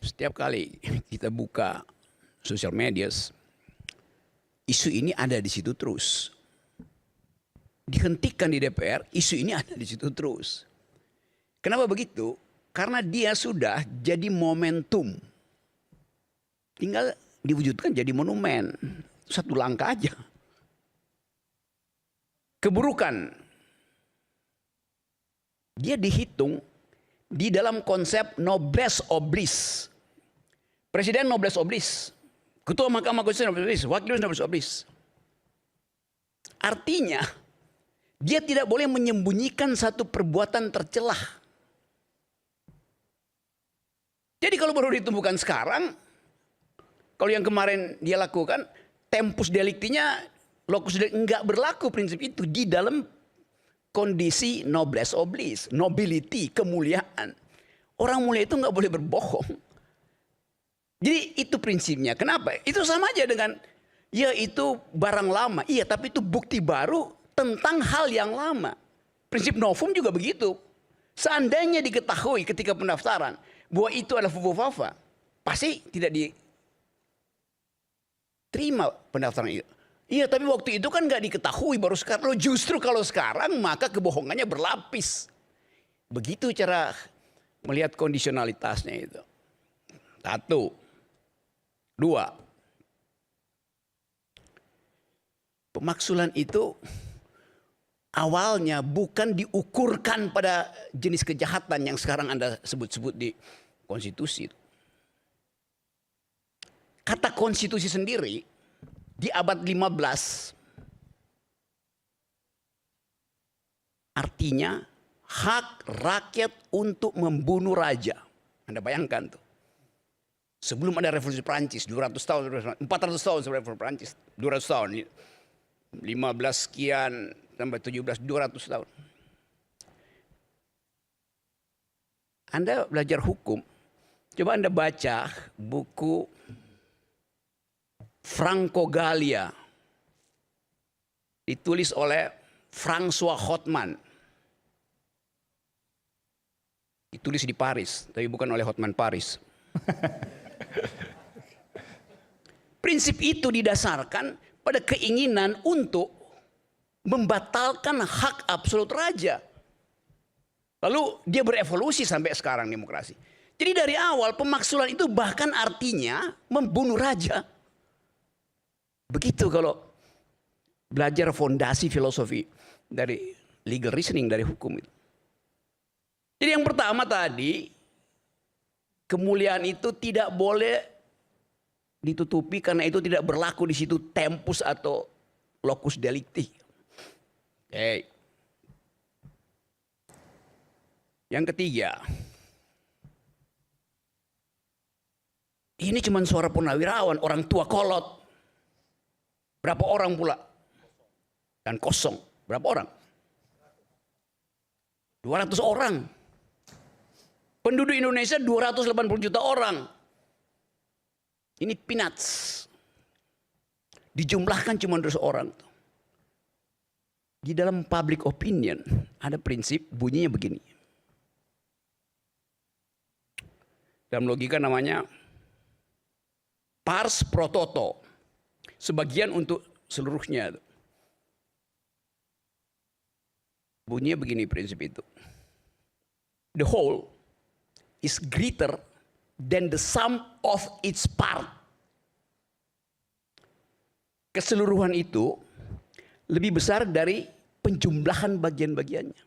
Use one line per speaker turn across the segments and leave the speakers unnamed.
Setiap kali kita buka sosial media, isu ini ada di situ terus. Dihentikan di DPR, isu ini ada di situ terus. Kenapa begitu? Karena dia sudah jadi momentum. Tinggal diwujudkan jadi monumen. Satu langkah aja. Keburukan. Dia dihitung di dalam konsep noblesse oblige. Presiden noblesse oblige. Ketua Mahkamah Konstitusi noblesse oblige. Wakil noblesse oblige. Artinya, dia tidak boleh menyembunyikan satu perbuatan tercelah. Jadi kalau baru ditemukan sekarang, kalau yang kemarin dia lakukan, tempus delictinya, locus delicti, enggak berlaku prinsip itu di dalam kondisi noblesse oblige, nobility, kemuliaan. Orang mulia itu enggak boleh berbohong. Jadi itu prinsipnya. Kenapa? Itu sama aja dengan, ya itu barang lama. Iya, tapi itu bukti baru tentang hal yang lama. Prinsip novum juga begitu. Seandainya diketahui ketika pendaftaran bahwa itu adalah fufu-fafa, pasti tidak diterima pendaftaran itu. Iya, tapi waktu itu kan nggak diketahui, baru sekarang. Justru kalau sekarang maka kebohongannya berlapis. Begitu cara melihat kondisionalitasnya itu. Satu, dua. Pemaksulan itu awalnya bukan diukurkan pada jenis kejahatan yang sekarang Anda sebut-sebut di konstitusi. Kata konstitusi sendiri di abad 15 artinya hak rakyat untuk membunuh raja. Anda bayangkan tuh. Sebelum ada revolusi Prancis 200 tahun, 400 tahun sebelum revolusi Prancis, 200 tahun. 15 sekian sampai 17, 200 tahun. Anda belajar hukum, coba Anda baca buku Franco Gallia, ditulis oleh François Hotman. Ditulis di Paris, tapi bukan oleh Hotman Paris. Prinsip itu didasarkan pada keinginan untuk membatalkan hak absolut raja. Lalu dia berevolusi sampai sekarang demokrasi. Jadi dari awal pemaksulan itu bahkan artinya membunuh raja. Begitu kalau belajar fondasi filosofi dari legal reasoning, dari hukum itu. Jadi yang pertama tadi, kemuliaan itu tidak boleh ditutupi karena itu tidak berlaku di situ tempus atau locus delicti. Oke. Yang ketiga, ini cuma suara purnawirawan, orang tua kolot. Berapa orang pula? Dan kosong. Berapa orang? 200 orang. Penduduk Indonesia 280 juta orang. Ini peanuts. Dijumlahkan cuma 200 orang. Di dalam public opinion ada prinsip bunyinya begini. Dalam logika namanya pars pro toto. Sebagian untuk seluruhnya. Bunyinya begini prinsip itu. The whole is greater than the sum of its part. Keseluruhan itu lebih besar dari penjumlahan bagian-bagiannya.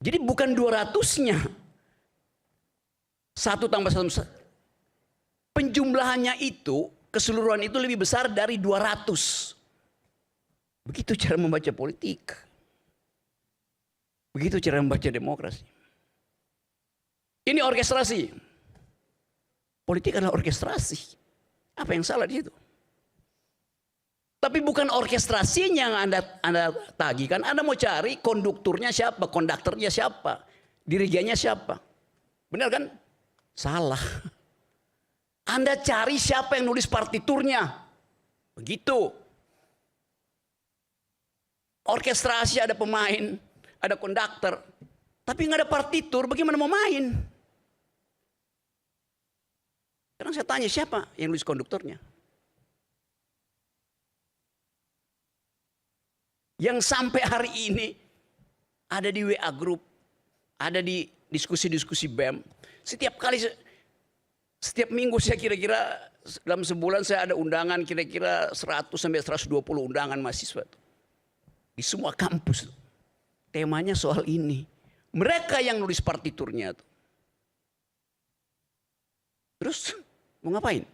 Jadi bukan 200-nya. 1 tambah 1. Penjumlahannya itu, keseluruhan itu lebih besar dari 200. Begitu cara membaca politik. Begitu cara membaca demokrasi. Ini orkestrasi. Politik adalah orkestrasi. Apa yang salah di situ? Tapi bukan orkestrasinya yang Anda tagihkan. Anda mau cari kondukturnya siapa, konduktornya siapa, dirigennya siapa. Benar kan? Salah. Anda cari siapa yang nulis partiturnya. Begitu. Orkestrasi ada pemain, ada konduktor. Tapi nggak ada partitur, bagaimana mau main? Sekarang saya tanya siapa yang nulis konduktornya? Yang sampai hari ini ada di WA Group, ada di diskusi-diskusi BEM. Setiap kali, setiap minggu saya kira-kira dalam sebulan saya ada undangan kira-kira 100 sampai 120 undangan mahasiswa. Di semua kampus. Temanya soal ini. Mereka yang nulis partiturnya. Terus mau ngapain?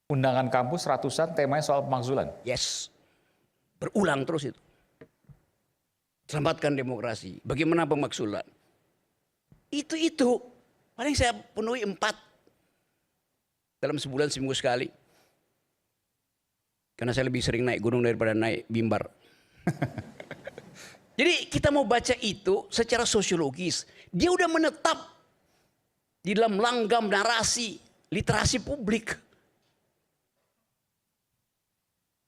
Undangan kampus ratusan, temanya soal pemakzulan.
Yes. Berulang terus itu. Selamatkan demokrasi. Bagaimana pemakzulan? Itu. Paling saya penuhi 4. Dalam sebulan seminggu sekali. Karena saya lebih sering naik gunung daripada naik bimbar. Jadi kita mau baca itu secara sosiologis. Dia udah menetap di dalam langgam narasi literasi publik.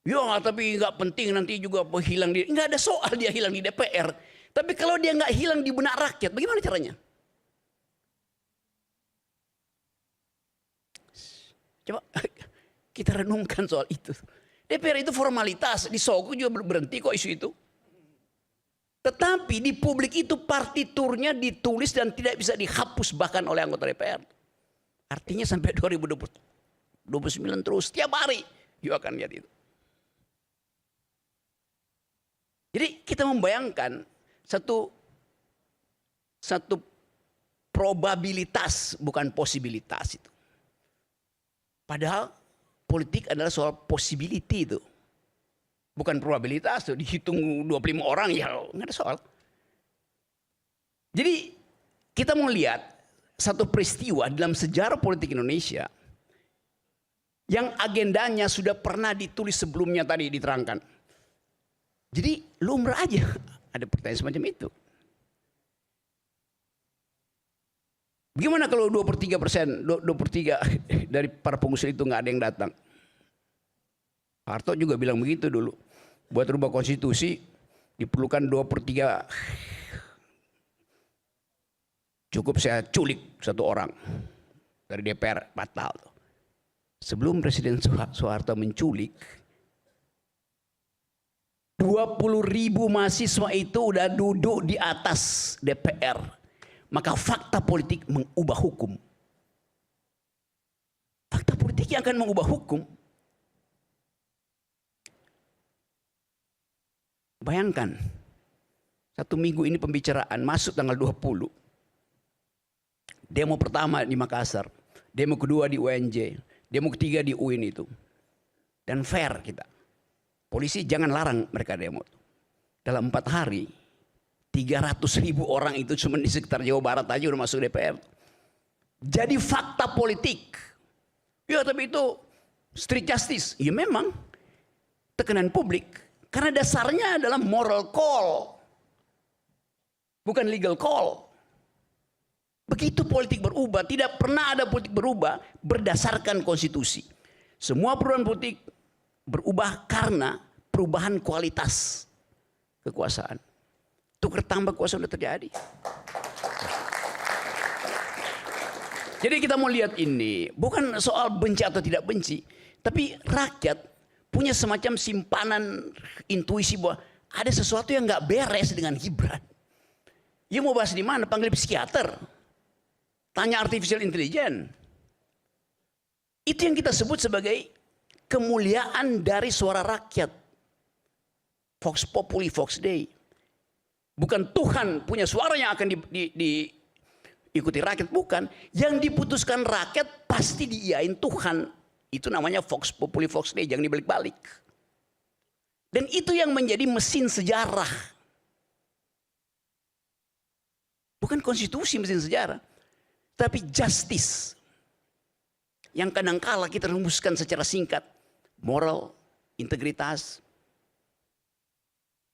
Ya tapi nggak penting nanti juga hilang di, nggak ada soal dia hilang di DPR. Tapi kalau dia nggak hilang di benak rakyat, bagaimana caranya? Coba kita renungkan soal itu. DPR itu formalitas, di Sogok juga berhenti kok isu itu. Tetapi di publik itu partiturnya ditulis dan tidak bisa dihapus bahkan oleh anggota DPR. Artinya sampai 2029 terus setiap hari juga akan lihat itu. Jadi kita membayangkan satu probabilitas bukan posibilitas itu. Padahal politik adalah soal possibility itu. Bukan probabilitas tuh, dihitung 25 orang ya nggak ada soal. Jadi kita mau lihat satu peristiwa dalam sejarah politik Indonesia yang agendanya sudah pernah ditulis sebelumnya tadi diterangkan. Jadi lumrah aja ada pertanyaan semacam itu. Bagaimana kalau 2/3% dari para pengusul itu nggak ada yang datang? Harto juga bilang begitu dulu. Buat rubah konstitusi diperlukan 2/3. Cukup saya culik satu orang dari DPR batal. Sebelum Presiden Soeharto menculik 20.000 mahasiswa itu udah duduk di atas DPR. Maka fakta politik mengubah hukum. Fakta politik yang akan mengubah hukum. Bayangkan, 1 minggu ini pembicaraan masuk tanggal 20. Demo pertama di Makassar, demo kedua di UNJ, demo ketiga di UIN itu. Dan fair kita. Polisi jangan larang mereka demo. Dalam 4 hari, 300.000 orang itu cuma di sekitar Jawa Barat aja udah masuk DPR. Jadi fakta politik. Ya tapi itu strict justice. Ya memang tekanan publik. Karena dasarnya adalah moral call. Bukan legal call. Begitu politik berubah. Tidak pernah ada politik berubah berdasarkan konstitusi. Semua perubahan politik berubah karena perubahan kualitas kekuasaan. Tukar tambah kuasa sudah terjadi. Jadi kita mau lihat ini bukan soal benci atau tidak benci, tapi rakyat punya semacam simpanan intuisi bahwa ada sesuatu yang nggak beres dengan Gibran. Ya mau bahas di mana? Panggil psikiater, tanya artificial intelligence. Itu yang kita sebut sebagai kemuliaan dari suara rakyat. Vox Populi, Vox Dei. Bukan Tuhan punya suara yang akan diikuti rakyat, bukan. Yang diputuskan rakyat pasti diiyain Tuhan. Itu namanya Vox Populi, Vox Dei, jangan dibalik-balik. Dan itu yang menjadi mesin sejarah. Bukan konstitusi mesin sejarah, tapi justice. Yang kadangkala kita rumuskan secara singkat. Moral, integritas.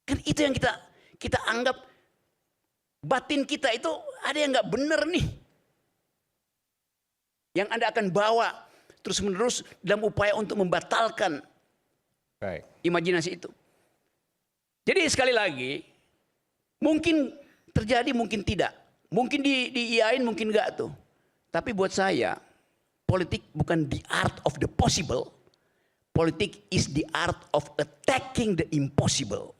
Kan itu yang kita anggap batin kita itu ada yang nggak benar nih. Yang Anda akan bawa terus-menerus dalam upaya untuk membatalkan imajinasi itu. Jadi sekali lagi, mungkin terjadi, mungkin tidak. Mungkin diiyain, mungkin enggak tuh. Tapi buat saya, politik bukan the art of the possible. Politik is the art of attacking the impossible.